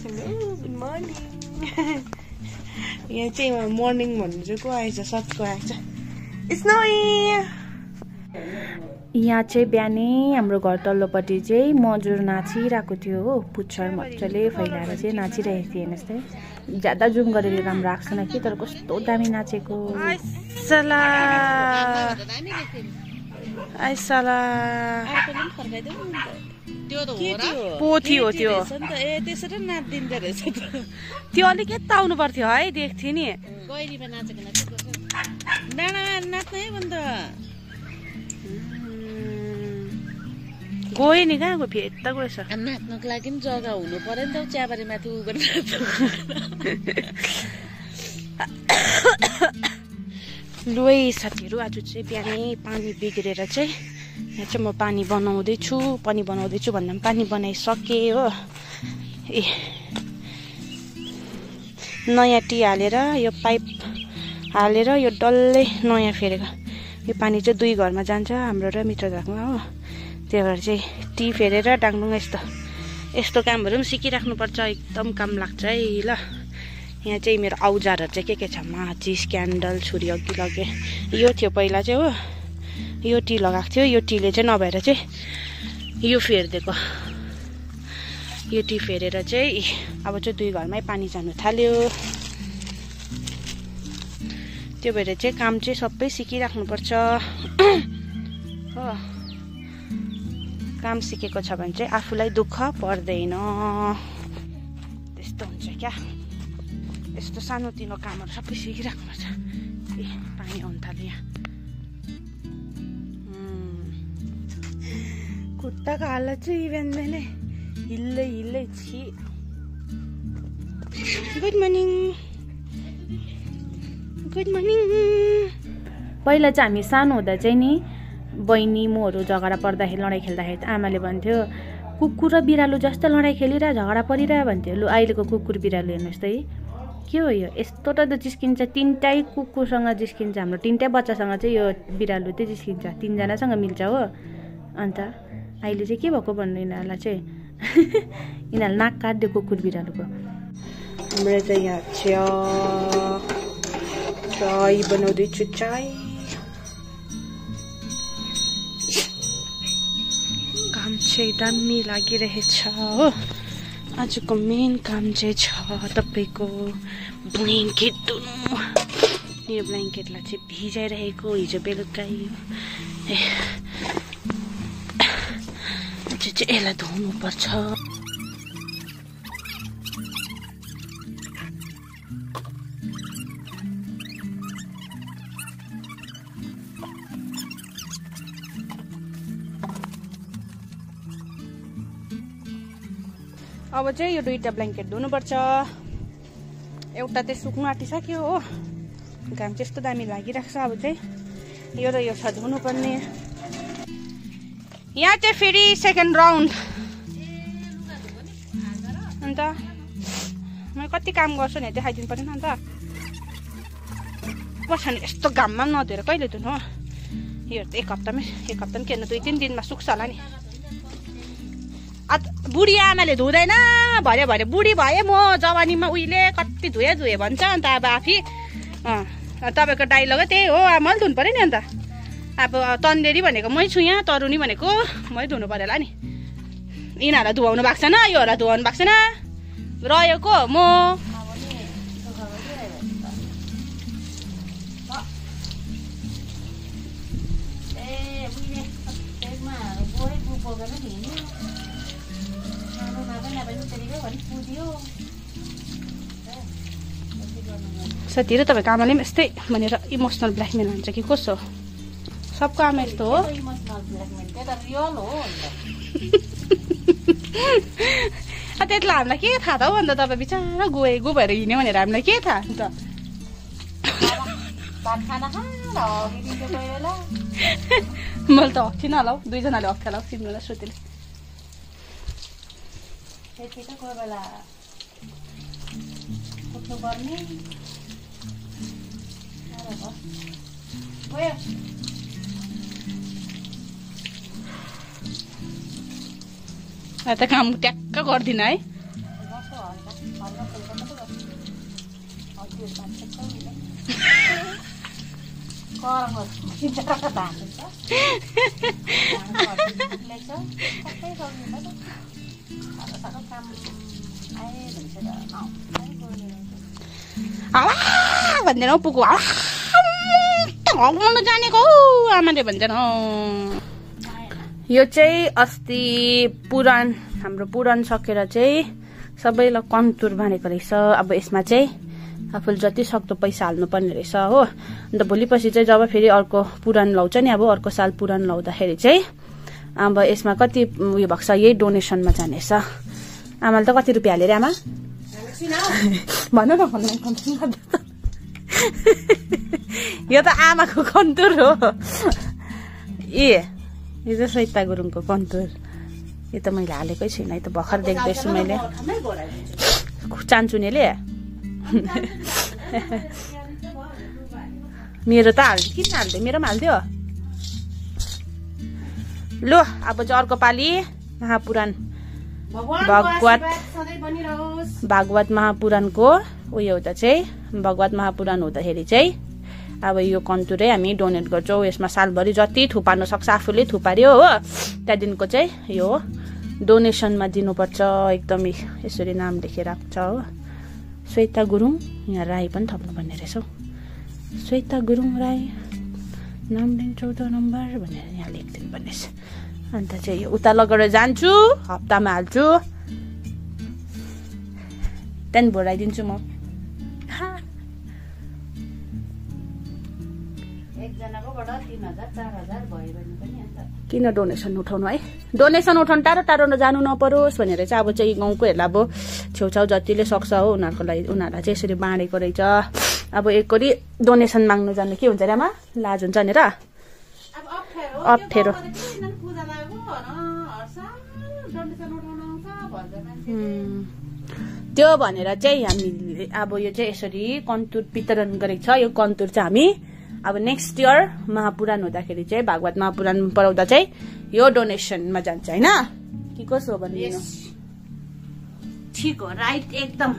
Hello good morning. यहाँ चाहिँ morning भन्नु चाहिँ को आएछ, सचको आएछ। यहाँ चाहिँ बिहानै हाम्रो घर तल्लोपट्टि चाहिँ मजुर नाचिरहेको थियो हो। पुच्छर मजाले फैलाएर चाहिँ नाचिरहेको थियो। हेर्नुहोस् त, ज्यादा जुम गरेर काम राख्छन् कि, तर कस्तो दामी नाचेको। पोथी हो त्यो। त्यसरी नाचिदिँदो रहेछ त्यो। अलिक यता आउनु पर्थ्यो है, देख्थ्यो नि। गैरीमा नाचेको डाँडामा नाच्ने है भन्दा गयो नि। कहाँ गयो फेरि? यता गएछ। नाच्नको लागि पनि जग्गा हुनु पर्यो नि त। चियाबारी माथि उ गरेर लु है साथीहरू, आज चाहिँ बिहानै पानी बिग्रेर चाहिँ यहाँ चाहिँ म पानी बनाउँदैछु भन्दा पनि पानी बनाइसकेँ हो। ए नयाँ टी हालेर, यो पाइप हालेर, यो डल्लै नयाँ फेरेको। यो पानी चाहिँ 2 घरमा जान्छ, हाम्रो र मित्रधाकमा हो। त्यही भएर चाहिँ टी फेरेर डाङडुङ यस्तो कामहरू पनि सिकिराख्नुपर्छ। एकदम काम लाग्छ है। ल यहाँ चाहिँ मेरो औजारहरू चाहिँ के छ? माचिस, क्यान्डल, छुरी अघि लगेँ। यो थियो पहिला चाहिँ हो। यो टी लगाएको थियो। यो टीले चाहिँ नभएर चाहिँ यो फेरिदिएको। यो टी फेरेर चाहिँ अब चाहिँ 2 घरमै पानी जानु थाल्यो। त्यो भएर चाहिँ काम चाहिँ सबै सिकिराख्नुपर्छ हो। काम सिकेको छ भने चाहिँ आफूलाई दुःख पर्दैन। त्यस्तो हुन्छ क्या। यस्तो सानोतिनो कामहरू सबै सिकिराख्नुपर्छ। ए पानी आउनु थाल्यो यहाँ। खुट्टाको हालत चाहिँ बिहानै हिल्लै छि। Good morning. पहिला चाहिँ हामी सानो हुँदा चाहिँ नि बहिनी महरू झगडा पर्दाखेरि, लडाइँ खेल्दाखेरि आमाले भन्थ्यो कुकुर र बिरालो जस्तो लडाइँ खेलिरह, झगडा परिरह भन्थ्यो। लु अहिलेको कुकुर बिरालो हेर्नुहोस् त है, के हो यो? यस्तो त जिस्किन्छ। 3टै कुकुरसँग जिस्किन्छ। हाम्रो 3टै बच्चासँग चाहिँ यो बिरालो चाहिँ जिस्किन्छ। 3 जनासँग मिल्छ हो। अन्त अहिले चाहिँ के भएको भन्नु यिनीहरूलाई चाहिँ यिनीहरूले नाक काटिदियो कुकुर बिरालोको। हाम्रो चाहिँ यहाँ चाय बनाउँदैछु। चाय काम चाहिँ दामी लागिरहेछ हो। आजको मेन काम चाहिँ छ तपाईँको ब्ल्याङ्केट धुनु। यो ब्ल्याङ्केटलाई चाहिँ भिजाइरहेको हिजो बेलुकै। चाहिँ यसलाई धुनुपर्छ। अब चाहिँ यो 2टा ब्ल्याङ्केट धुनुपर्छ। एउटा चाहिँ सुक्नु आँटिसक्यो हो। घाम चाहिँ यस्तो दामी लागिरहेको छ। अब चाहिँ यो र यो छ धुनुपर्ने। यहाँ चाहिँ फेरि सेकेन्ड राउन्ड। अन्त म कति काम गर्छु नि देखाइदिनु पर्यो नि। अन्त पर्छ नि यस्तो घाममा पनि नधोएर कहिले धुनु हो? यो एक हप्ता पनि के 2-3 दिनमा सुक्छ होला नि। बुढी आमाले धुँदैन भरे बुढी भए म जवानीमा उहिले कति धुए भन्छ। अन्त अब आफै तपाईँको डाइलग त्यही हो। मैले धुनु पऱ्यो नि। अन्त अब तन्देरी भनेको मै छु, यहाँ तरुनी भनेको मै धुनु पऱ्यो होला नि। यिनीहरूलाई धुवाउनु भएको छैन, योहरूलाई धुवाउनु भएको छैन। रहेको म साथीहरू, तपाईँको आमाले पनि यस्तै भनेर इमोसनल ब्ल्याकमेल हुन्छ कि कसो? सबको आमा यस्तो हो। त्यतिलाई हामीलाई के थाहा त हो? अन्त तपाईँ बिचारा गो भएर हिँड्यो भनेर हामीलाई के थाहा? अन्त मैले त हक्थिनँ होला हौ। 2 जनाले हक्थ्यो होला हौ। तिमीलाई श्रुतिले कोही बेला उठ्नु पर्ने। त काम ट्याक्क गर्दिनँ है। भन्दैन पुगो जानेको आमाले भन्छन्। यो चाहिँ अस्ति पुराण हाम्रो पुराण सकेर चाहिँ सबैलाई कन्तुर भनेको रहेछ। अब यसमा चाहिँ आफूले जति सक्दो पैसा हाल्नुपर्ने रहेछ हो। अन्त भोलि पछि चाहिँ जब फेरि अर्को पुराण लाउँछ नि, अब अर्को साल पुराण लाउँदाखेरि चाहिँ अब यसमा कति उयो भएको छ यही डोनेसनमा जानेछ। आमाले त कति रुपियाँ हाल्यो रे आमा भन्नु न यो त आमाको कन्तुर हो। यो चाहिँ सैता गुरुङको कन्तुर। यो त मैले हालेकै छुइनँ, यो त भर्खर देख्दैछु मैले। चान्चुनेले मेरो त हाल्दै किन हाल्दै, मेरो पनि हालिदियो। लु अब चाहिँ अर्को पालि महापुराण भागवत महापुराणको उयो हुँदा चाहिँ भागवत महापुराण हुँदाखेरि चाहिँ अब यो कन्तुरै हामी डोनेट गर्छौँ। यसमा सालभरि जति थुपार्नु सक्छ आफूले थुपार्यो हो। त्यहाँदेखिको चाहिँ यो डोनेसनमा दिनुपर्छ। एकदमै यसरी नाम लेखेर राख्छ हो। श्वेता गुरुङ, यहाँ राई पनि थप्नुपर्ने रहेछ हौ। श्वेता गुरुङ राई नामलिङ 14 नम्बर भनेर यहाँ लेखिदिनु पर्ने रहेछ। अन्त चाहिँ यो उता लगेर जान्छु, हप्तामा हाल्छु, त्यहाँदेखि भोराइदिन्छु म। किन डोनेसन उठाउनु है, डोनेसन उठाउनु टाढो टाढो जानु नपरोस् भनेर चाहिँ अब चाहिँ गाउँकोहरूलाई अब छेउछाउ जतिले सक्छ हो उनीहरूको लागि उनीहरूलाई चाहिँ यसरी बाँडेको रहेछ। अब एकरी डोनेसन माग्नु जानु के हुन्छ रे आमा, लाज हुन्छ नि र, अप्ठ्यारो। त्यो भनेर चाहिँ हामीले अब यो चाहिँ यसरी कन्तुर वितरण गरेको छ। यो कन्तुर चाहिँ हामी अब नेक्स्ट इयर महापुराण हुँदाखेरि चाहिँ भागवत महापुराण पढाउँदा चाहिँ यो डोनेसनमा जान्छ होइन कि कसो हो भनिदिनु। ठिक हो, राइट, एकदम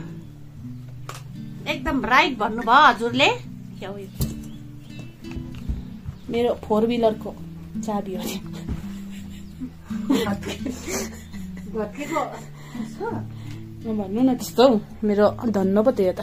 एकदम राइट भन्नुभयो हजुरले। मेरो 4 व्हिलरको चाबी हो भन्नु न त्यस्तो, मेरो धन्न पो त्यो त।